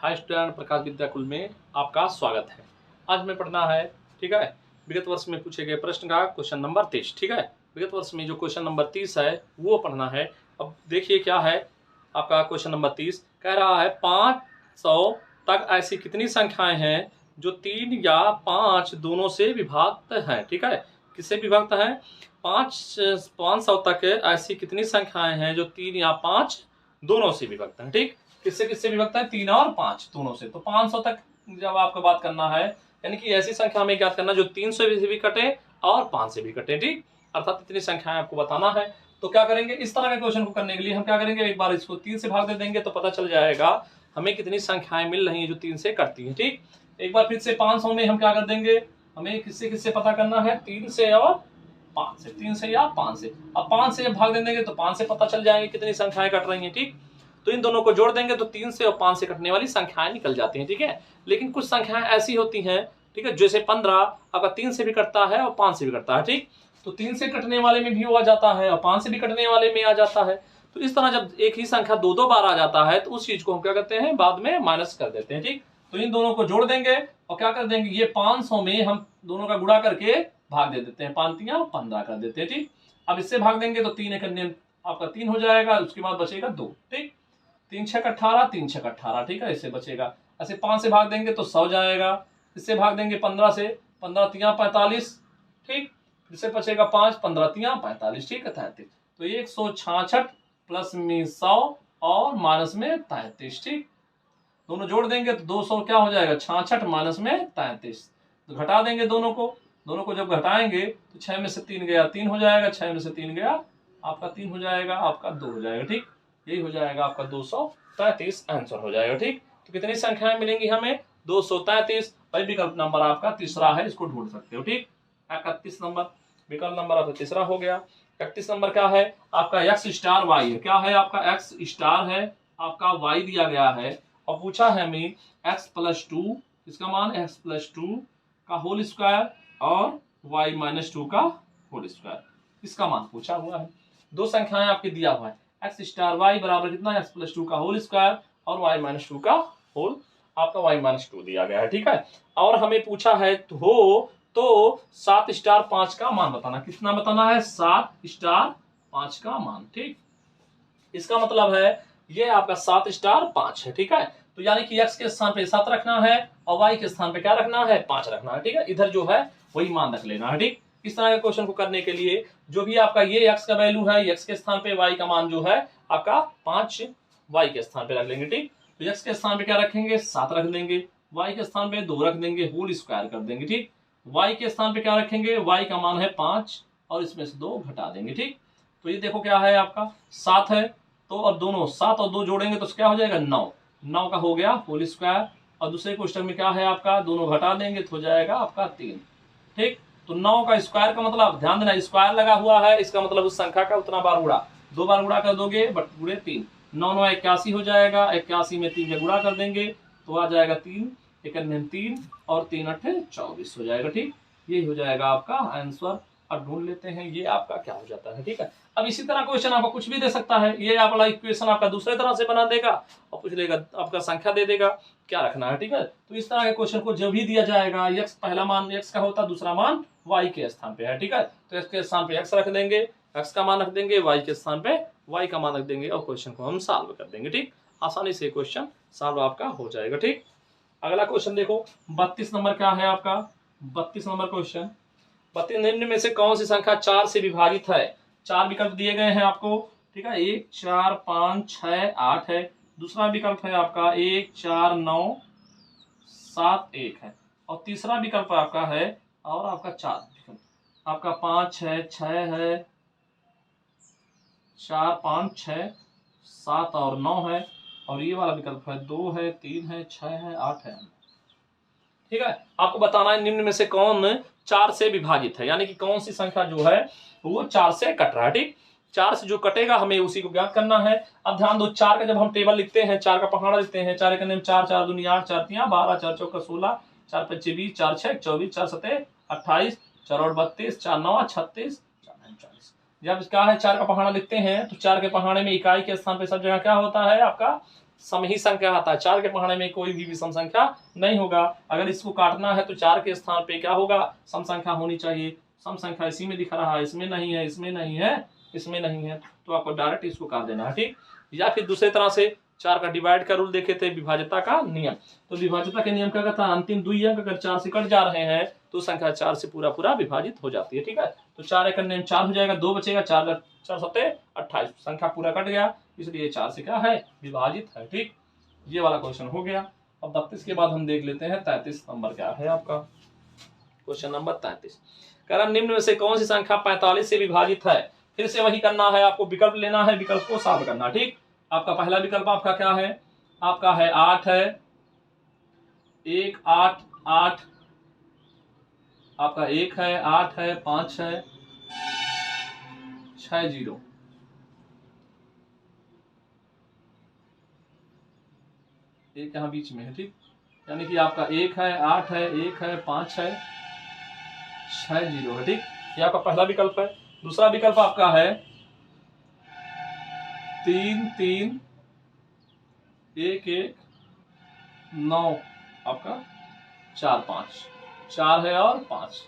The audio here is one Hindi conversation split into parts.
हाय स्टूडेंट, प्रकाश विद्याकुल में आपका स्वागत है। आज में पढ़ना है, ठीक है, विगत वर्ष में पूछे गए प्रश्न का क्वेश्चन नंबर 30। ठीक है, विगत वर्ष में जो क्वेश्चन नंबर 30 है वो पढ़ना है। अब देखिए क्या है आपका क्वेश्चन नंबर 30। कह रहा है 500 तक ऐसी कितनी संख्याएं हैं जो 3 या 5 दोनों से विभक्त हैं। ठीक है, किससे विभक्त हैं? 500 तक ऐसी कितनी संख्याएं हैं जो 3 या 5 दोनों से विभक्त हैं। ठीक, किससे किससे विभक्त है? 3 और 5 दोनों से। तो 500 तक जब आपको बात करना है, यानी कि ऐसी संख्या में ज्ञात करना जो 3 से भी कटे और 5 से भी कटे। ठीक, अर्थात इतनी संख्याएं आपको बताना है। तो क्या करेंगे, इस तरह के क्वेश्चन को करने के लिए हम क्या करेंगे, एक बार इसको 3 से भाग दे देंगे तो पता चल जाएगा हमें कितनी संख्याएं मिल रही है जो 3 से कटती है। ठीक, एक बार फिर से 500 में हम क्या कर देंगे, हमें किससे किससे पता करना है, 3 से और 5 से, 3 से या 5 से। अब 5 से जब भाग दे देंगे तो 5 से पता चल जाएंगे कितनी संख्याएं कट रही हैं। ठीक, तो इन दोनों को जोड़ देंगे तो 3 से और 5 से कटने वाली संख्याएं निकल जाती हैं। ठीक है, लेकिन कुछ संख्याएं ऐसी होती हैं, ठीक है, जैसे 15 अगर 3 से भी कटता है और 5 से भी कटता है। ठीक, तो 3 से कटने वाले में भी वो आ जाता है और 5 से भी कटने वाले में आ जाता है। तो इस तरह जब एक ही संख्या दो बार आ जाता है तो उस चीज को हम क्या करते हैं, बाद में माइनस कर देते हैं। ठीक, तो इन दोनों को जोड़ देंगे और क्या कर देंगे, ये 500 में हम दोनों का गुणा करके भाग दे देते हैं, 5 या 15 कर देते हैं। ठीक, अब इससे भाग देंगे तो 3 एक आपका 3 हो जाएगा, उसके बाद बचेगा 2। ठीक, 3 छक 18, 3 छक 18। ठीक है, इससे बचेगा। ऐसे 5 से भाग देंगे तो 100 जाएगा, इससे भाग देंगे 15 से, 15 तिया 45। ठीक, इससे बचेगा 5, 15 तिया 45। ठीक है, 33। तो 166 प्लस में 100 और माइनस में 33। ठीक, दोनों जोड़ देंगे तो 200 क्या हो जाएगा, 66 माइनस में 33। तो घटा देंगे दोनों को जब घटाएंगे तो 6 में से 3 गया 3 हो जाएगा, 6 में से 3 गया आपका 3 हो जाएगा, आपका 2 हो जाएगा। ठीक, यही हो जाएगा आपका 233 आंसर हो जाएगा। ठीक, तो कितनी संख्याएं मिलेंगी हमें, 233। भाई विकल्प नंबर आपका तीसरा है, इसको ढूंढ सकते हो। ठीक, 31 नंबर विकल्प नंबर आपका तीसरा हो गया। 31 नंबर क्या है आपका, एक्स स्टार वाई है। क्या है आपका, एक्स स्टार है, आपका वाई दिया गया है और पूछा है हमें एक्स प्लस 2, इसका मान एक्स प्लस 2 का होल स्क्वायर और वाई माइनस 2 का होल स्क्वायर, इसका मान पूछा हुआ है। दो संख्याएं आपके दिया हुआ है, एक्स स्टार वाई बराबर कितना, एक्स प्लस 2 का होल स्क्वायर और वाई माइनस 2 का होल, आपका वाई माइनस 2 दिया गया है। ठीक है, और हमें पूछा है तो 7 स्टार 5 का मान बताना। कितना बताना है, 7 स्टार 5 का मान। ठीक, इसका मतलब है ये आपका 7 स्टार 5 है। ठीक है, तो यानी कि x के स्थान पे 7 रखना है और y के स्थान पे क्या रखना है, 5 रखना है। ठीक है, इधर जो है वही मान रख लेना है। ठीक, इस तरह के क्वेश्चन को करने के लिए जो भी आपका ये x का वैल्यू है, x के स्थान पे y का मान जो है आपका 5 y के स्थान पे रख लेंगे। ठीक, तो x के स्थान पे क्या रखेंगे, 7 रख देंगे, y के स्थान पे 2 रख देंगे, होल स्क्वायर कर देंगे। ठीक, y के स्थान पे क्या रखेंगे, y का मान है 5 और इसमें से 2 घटा देंगे। ठीक, तो ये देखो क्या है आपका 7 है, तो अब दोनों 7 और 2 जोड़ेंगे तो क्या हो जाएगा, 9 का हो गया होल स्क्वायर। और दूसरे क्वेश्चन में क्या है आपका, दोनों घटा देंगे तो हो जाएगा आपका 3। ठीक, तो 9 का स्क्वायर का मतलब ध्यान देना, स्क्वायर लगा हुआ है, इसका मतलब उस संख्या का उतना बार गुणा, 2 बार गुणा कर दोगे बट गुणे 3, 9 9 81 हो जाएगा, 81 में 3 का गुणा कर देंगे तो आ जाएगा 3 3 और 3 8 24 हो जाएगा। ठीक, ये हो जाएगा आपका आंसर। अब ढूंढ लेते हैं ये आपका क्या हो जाता है। ठीक है, अब इसी तरह क्वेश्चन आपको कुछ भी दे सकता है, ये वाला इक्वेशन आपका दूसरे तरह से बना देगा और पूछ लेगा आपका संख्या दे देगा क्या रखना है। ठीक है, तो इस तरह के क्वेश्चन को जो भी दिया जाएगा, x पहला मान x का होता है, दूसरा मान y के स्थान पे है। ठीक है, तो x के स्थान पे x रख देंगे, x का मान रख देंगे, y के स्थान पे y का मान रख देंगे और क्वेश्चन को हम सॉल्व कर देंगे। ठीक, आसानी से क्वेश्चन सॉल्व आपका हो जाएगा। ठीक, अगला क्वेश्चन देखो 32 नंबर क्या है आपका, 32 नंबर क्वेश्चन, 32 निम्न में से कौन सी संख्या 4 से विभाजित है। 4 विकल्प दिए गए हैं आपको। ठीक है, 1 4 5 6 8 है, दूसरा विकल्प है आपका 1 4 9 7 1 है और तीसरा विकल्प आपका है और आपका 4 विकल्प आपका 5 है 6 है, 4 5 6 7 और 9 है और ये वाला विकल्प है 2 है 3 है 6 है 8 है। ठीक है, आपको बताना है निम्न में से कौन 4 से विभाजित है, यानी कि कौन सी संख्या जो है वो 4 से कट रहा है। ठीक, 4 से जो कटेगा हमें उसी को ज्ञात करना है। अब ध्यान दो, 4 का जब हम टेबल लिखते हैं, 4 का पहाड़ा लिखते हैं, 4 के 4 4 दूनी 8 4 3 12 4 चौका 16 4 5 20 4 6 24 4 7 28 4 और 32 4 9 36 4 9 40। जब क्या है 4 का पहाड़ा लिखते हैं तो 4 के पहाड़े में इकाई के स्थान पे सब जगह क्या होता है आपका सम ही संख्या आता है। 4 के पहाड़े में कोई भी विषम संख्या नहीं होगा। अगर इसको काटना है तो 4 के स्थान पे क्या होगा, सम संख्या होनी चाहिए। सम संख्या इसी में दिख रहा है, इसमें नहीं है, इसमें नहीं है, इसमें नहीं है, तो आपको डायरेक्ट इसको काट देना है, ठीक। या फिर दूसरे तरह से 4 का डिवाइड का रूल देखे थे, विभाज्यता का नियम। तो विभाज्यता के नियम क्या कहता है, अंतिम 2 अंक अगर 4 से कट जा रहे हैं तो संख्या 4 से पूरा पूरा विभाजित हो जाती है, ठीक है। तो 4 एक 4 हो जाएगा, 2 बचेगा, 4 4 सत्ते 28, संख्या पूरा कट गया, इसलिए 4 से क्या है, विभाजित है, ठीक। ये वाला क्वेश्चन हो गया। अब 32 के बाद हम देख लेते हैं 33 नंबर क्या है आपका। क्वेश्चन नंबर 33 कह रहा निम्न में से कौन सी संख्या 45 से विभाजित है। फिर से वही करना है, आपको विकल्प लेना है, विकल्प को साफ करना, ठीक। आपका पहला विकल्प आपका क्या है, आपका है 8 है, 1 8 8, आपका 1 है, 8 है, 5 है, 6 0, एक यहां बीच में है, ठीक। यानी कि आपका 1 है, 8 है, 1 है, 5 है, 6 0 है, ठीक। ये आपका पहला विकल्प है। दूसरा विकल्प आपका है 3 3 1 1 9, आपका 4 5, 4 है और 5।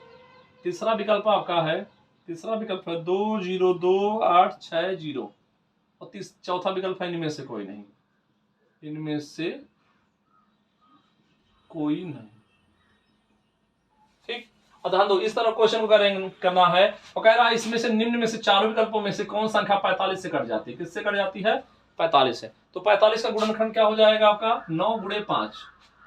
तीसरा विकल्प आपका है, तीसरा विकल्प है 2 0 2 8 6 0, और चौथा विकल्प है इनमें से कोई नहीं, इनमें से कोई नहीं, ठीक। और ध्यान दो, इस तरह क्वेश्चन को करना है, और कह रहा है इसमें से निम्न में से चारों विकल्पों में से कौन संख्या 45 से कट जाती है। किससे कट जाती है, 45 से। तो 45 का गुणनखंड क्या हो जाएगा आपका, 9 गुणे 5।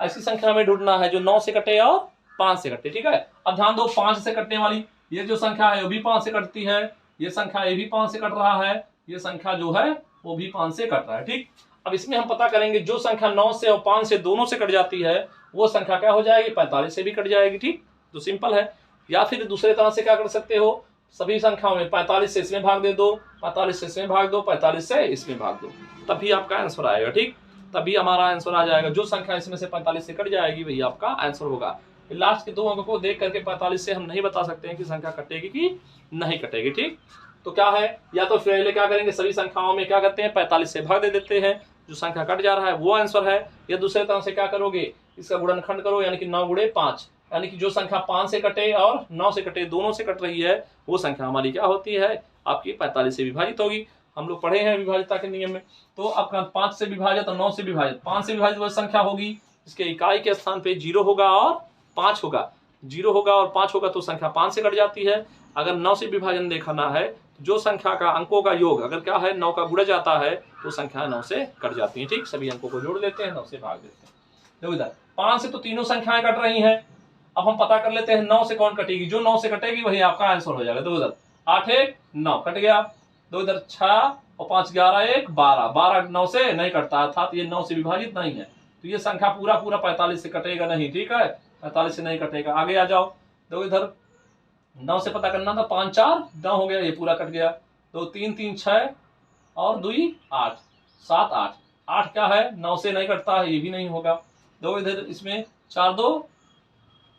ऐसी संख्या में ढूंढना है जो 9 से कटे और 5 से कटे, ठीक है। अब ध्यान दो, 5 से कटने वाली ये जो संख्या है वो भी 5 से कटती है, ये संख्या ये भी 5 से कट रहा है, ये संख्या जो है वो भी 5 से कट रहा है, ठीक। अब इसमें हम पता करेंगे जो संख्या 9 से और 5 से दोनों से कट जाती है वो संख्या क्या हो जाएगी, 45 से भी कट जाएगी, ठीक। तो सिंपल है। या फिर दूसरे तरह से क्या कर सकते हो, सभी संख्याओं में 45 से इसमें भाग दे दो, 45 से इसमें भाग दो, 45 से इसमें भाग दो, तभी आपका आंसर आएगा, ठीक। तभी हमारा आंसर आ जाएगा। जो संख्या इसमें से 45 से कट जाएगी वही आपका आंसर होगा। लास्ट के 2 अंकों को देख करके 45 से हम नहीं बता सकते हैं कि संख्या कटेगी कि नहीं कटेगी, ठीक। तो क्या है, या तो पहले क्या करेंगे, सभी संख्याओं में क्या करते हैं 45 से भाग दे देते हैं, जो संख्या कट जा रहा है वो आंसर है। या दूसरे तरह से क्या करोगे, इसका गुणनखंड करो, यानी कि 9 गुणे 5, यानी कि जो संख्या 5 से कटे और 9 से कटे दोनों से कट रही है वो संख्या हमारी क्या होती है, आपकी 45 से विभाजित होगी। हम लोग पढ़े हैं विभाज्यता के नियम में। तो आपका 5 से विभाजित और 9 से विभाजित, 5 से विभाजित वह संख्या होगी इसके इकाई के स्थान पे 0 होगा और 5 होगा, 0 होगा और 5 होगा, तो संख्या 5 से कट जाती है। अगर 9 से विभाजन देखना है तो जो संख्या का अंकों का योग अगर क्या है 9 का गुणा जाता है तो संख्या 9 से कट जाती है, ठीक। सभी अंकों को जोड़ देते हैं, 9 से भाग देते हैं। देखो इधर 5 से तो तीनों संख्याएं कट रही हैं। अब हम पता कर लेते हैं 9 से कौन कटेगी, जो 9 से कटेगी वही आपका आंसर हो जाएगा। देखो इधर 8 1 9 कट गया, दो इधर 6 और 5 11 1 12, 12 9 से नहीं कटता, अर्थात ये 9 से विभाजित नहीं है, तो ये संख्या पूरा पूरा 45 से कटेगा नहीं, ठीक है, 45 से नहीं कटेगा। आगे आ जाओ, देखो इधर 9 से पता करना था, 5 4 9 हो गया, ये पूरा कट गया। तो 3 3 6 और 2 8 7 8, 8 क्या है 9 से नहीं कटता है, ये भी नहीं होगा। दो इधर इसमें 4 2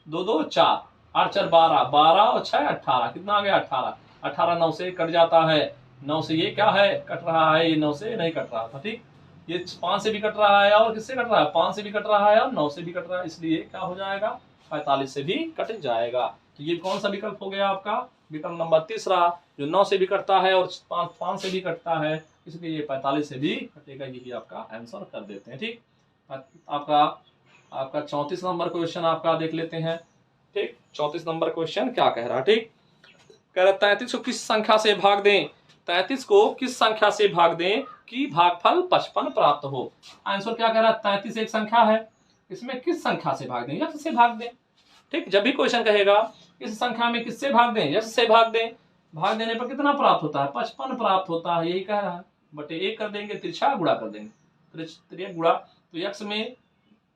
2 2 4, 8 4 12, 12 और 6 18, कितना आ गया 18, 18 9 से कट जाता है, 9 से ये क्या है कट रहा है, ये 9 से नहीं कट रहा था, ठीक। ये 5 से भी कट रहा है और किससे कट रहा है, 5 से भी कट रहा है और 9 से भी कट रहा है, इसलिए क्या हो जाएगा 45 से भी कट जाएगा। तो ये कौन सा विकल्प हो गया आपका, विकल्प नंबर तीसरा, जो 9 से भी कटता है और 5 से भी कटता है, इसलिए ये 45 से भी कटेगा, यही आपका आंसर कर देते हैं, ठीक। आपका 34 नंबर क्वेश्चन आपका देख लेते हैं, ठीक। 34 नंबर क्वेश्चन क्या कह रहा है, ठीक। कह रहा 33 को किस संख्या से भाग दें, 33 को किस संख्या से भाग दें कि भागफल 55 प्राप्त हो। आंसर क्या कह रहा है, 33 एक संख्या है, इसमें किस संख्या से भाग दें, यक्ष से भाग दें, ठीक। जब भी क्वेश्चन कहेगा इस संख्या में किससे भाग दें, यक्ष से भाग दें, भाग देने पर कितना प्राप्त होता है 55 प्राप्त होता है, यही कह रहा है। बटे 1 कर देंगे, तिरछा गुणा कर देंगे, त्रिय गुणा, तो यक्ष में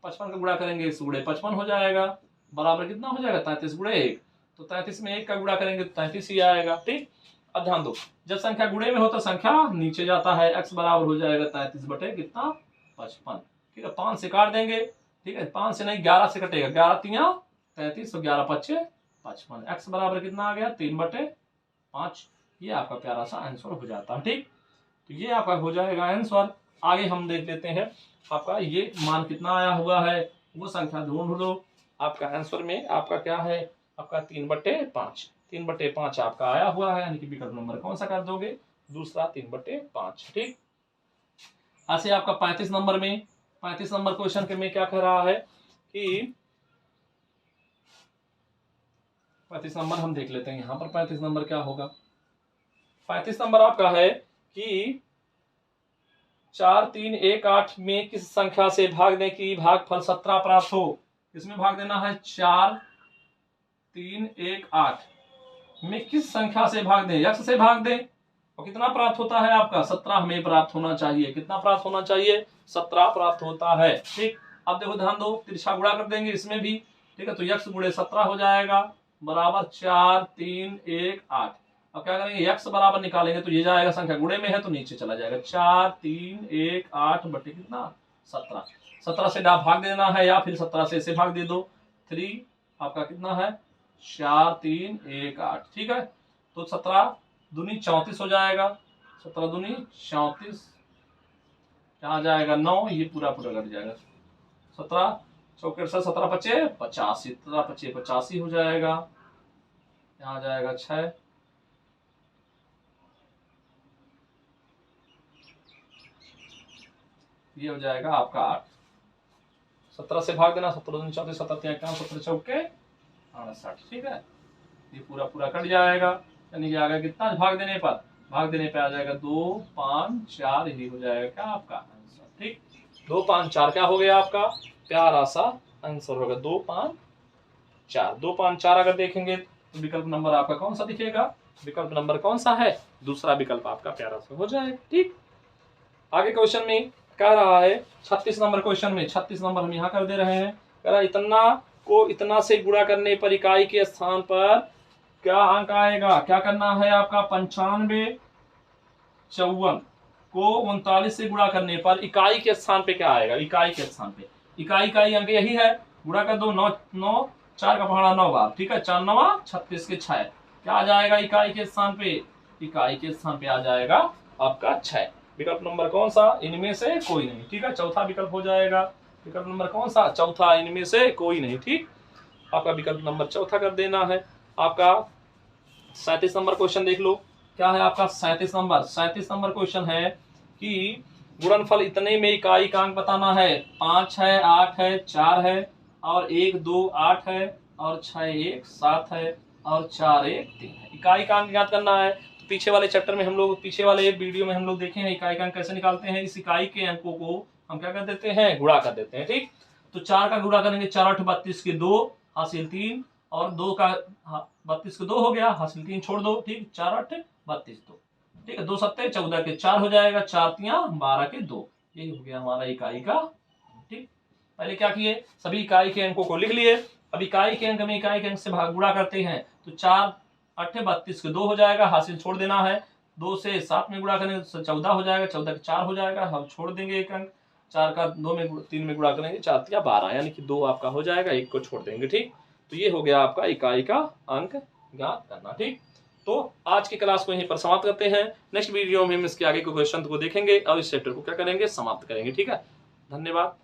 55 का गुणा करेंगे, इस गुणे 55 हो जाएगा, बराबर कितना हो जाएगा 33 गुणे 1, तो 33 में 1 का गुणा करेंगे तो 33 ही आएगा, ठीक। अब ध्यान दो, जब संख्या गुणे में हो तो संख्या नीचे जाता है, x बराबर हो जाएगा 33 बटे कितना 55, ठीक है। 5 से काट देंगे, ठीक है, 5 से नहीं 11 से कटेगा, 11 3 33 और 11 5 55, x बराबर कितना आ गया 3 बटे 5, ये आपका प्यारा सा आंसर हो जाता है, ठीक। तो ये आपका हो जाएगा आंसर। आगे हम देख लेते हैं आपका ये मान कितना आया हुआ है वो संख्या ढूंढ लो। आपका आंसर में आपका क्या है, आपका 3/5, 3/5 आपका आया हुआ है, यानी कि विकल्प नंबर कौन सा कर दोगे, दूसरा 3/5। ठीक, ऐसे आपका 35 नंबर में, 35 नंबर क्वेश्चन के में क्या कह रहा है कि 35 नंबर हम देख लेते हैं यहाँ पर 35 नंबर क्या होगा। 35 नंबर आपका है कि 4, 3, 1, 8 में किस संख्या से भाग दें कि भागफल 17 प्राप्त हो। इसमें भाग देना है 4, 3, 1, 8 में किस संख्या से भाग दें, x से भाग दें, और कितना प्राप्त होता है आपका 17 हमें प्राप्त होना चाहिए। कितना प्राप्त होना चाहिए, 17 प्राप्त होता है। ठीक, अब देखो ध्यान दो, तिरछा गुणा कर देंगे इसमें भी। ठीक है, तो x गुणे 17 हो जाएगा बराबर 4, 3, 1, 8। अब क्या करेंगे, x बराबर निकालेंगे तो ये जाएगा, संख्या गुणे में है तो नीचे चला जाएगा, 4, 3, 1, 8 बटे कितना 17। 17 से भाग देना है या फिर 17 से इसे भाग दे दो। 3 आपका कितना है 4, 3, 1, 8। ठीक है, तो 17 दूनी 34 हो जाएगा, 17 दूनी 34, क्या जाएगा 9, ये पूरा पूरा कट जाएगा। 17 चौके 17 पचे 85, 17 पचे 85 हो जाएगा, यहाँ जाएगा 6, ये हो जाएगा आपका 8। 17 से भाग देना, 17 दूनी 34, 17 51, 17 चौके 68। ठीक है, ये पूरा पूरा कट जाएगा, यानी कि आगे कितना भाग देने पर, भाग देने पे आ जाएगा 2, 5, 4, यही हो जाएगा क्या आपका आंसर। ठीक, 2, 5, 4 क्या हो गया आपका प्यारा सा आंसर होगा 2, 5, 4। 2, 5, 4 अगर देखेंगे तो विकल्प नंबर आपका कौन सा दिखेगा, विकल्प नंबर कौन सा है, दूसरा विकल्प आपका प्यारा सा हो जाएगा। ठीक, आगे क्वेश्चन में कह रहा है 36 नंबर क्वेश्चन में, 36 नंबर हम यहाँ कर दे रहे हैं, कह रहा है इतना को इतना से गुणा करने पर इकाई के स्थान पर क्या अंक आएगा। क्या करना है आपका 95, 54 को 39 से गुणा करने पर इकाई के स्थान पे क्या आएगा, इकाई के स्थान पे, इकाई अंक यही है, गुणा कर दो, 9, 9, 4 का पहाड़ा 9 बार। ठीक है, 4 9 36 के 6, क्या आ जाएगा इकाई के स्थान पे, इकाई के स्थान पे आ जाएगा आपका 6। विकल्प नंबर कौन सा, इनमें से कोई नहीं। ठीक है, चौथा विकल्प हो जाएगा, विकल्प नंबर कौन सा, चौथा, इनमें से कोई नहीं। ठीक, आपका विकल्प नंबर चौथा कर देना है। आपका 37 नंबर क्वेश्चन देख लो, क्या है आपका 37 नंबर, 37 नंबर क्वेश्चन है कि गुणनफल इतने में इकाई का अंक बताना है। 5 है, 8 है, 4 है, और 1, 2, 8 है, और 6, 1, 7 है, और 4, 1, 3 है। इकाई का अंक ज्ञात करना है। तो पीछे वाले चैप्टर में हम लोग, पीछे वाले वीडियो में हम लोग देखे हैं इकाई का अंक कैसे निकालते हैं। इस इकाई के अंकों को हम क्या कर देते हैं, गुणा कर देते हैं। ठीक, तो 4 का गुणा करेंगे, 4 8 32 के 2 हासिल 3, और 2 का 32 के 2 हो गया, हासिल 3 छोड़ दो। ठीक, 4 8 32 2। ठीक है, 2 7 14 के 4 हो जाएगा, 4 3 12 के 2, यही हो गया हमारा इकाई का। ठीक, पहले क्या किए, सभी इकाई के अंकों को लिख लिए। अब इकाई के अंक में इकाई के अंक से भाग गुणा करते हैं, तो 4 8 32 के 2 हो जाएगा, हासिल छोड़ देना है। 2 से 7 में गुणा करेंगे तो 14 हो जाएगा, 14 के 4 हो जाएगा, हम छोड़ देंगे एक अंक। 4 का 2 में 3 में गुणा करेंगे, 4 3 12, यानी कि 2 आपका हो जाएगा, 1 को छोड़ देंगे। ठीक, तो ये हो गया आपका इकाई का अंक ज्ञात करना। ठीक, तो आज की क्लास को यहीं पर समाप्त करते हैं। नेक्स्ट वीडियो में हम इसके आगे के क्वेश्चन को देखेंगे और इस चैप्टर को क्या करेंगे, समाप्त करेंगे। ठीक है, धन्यवाद।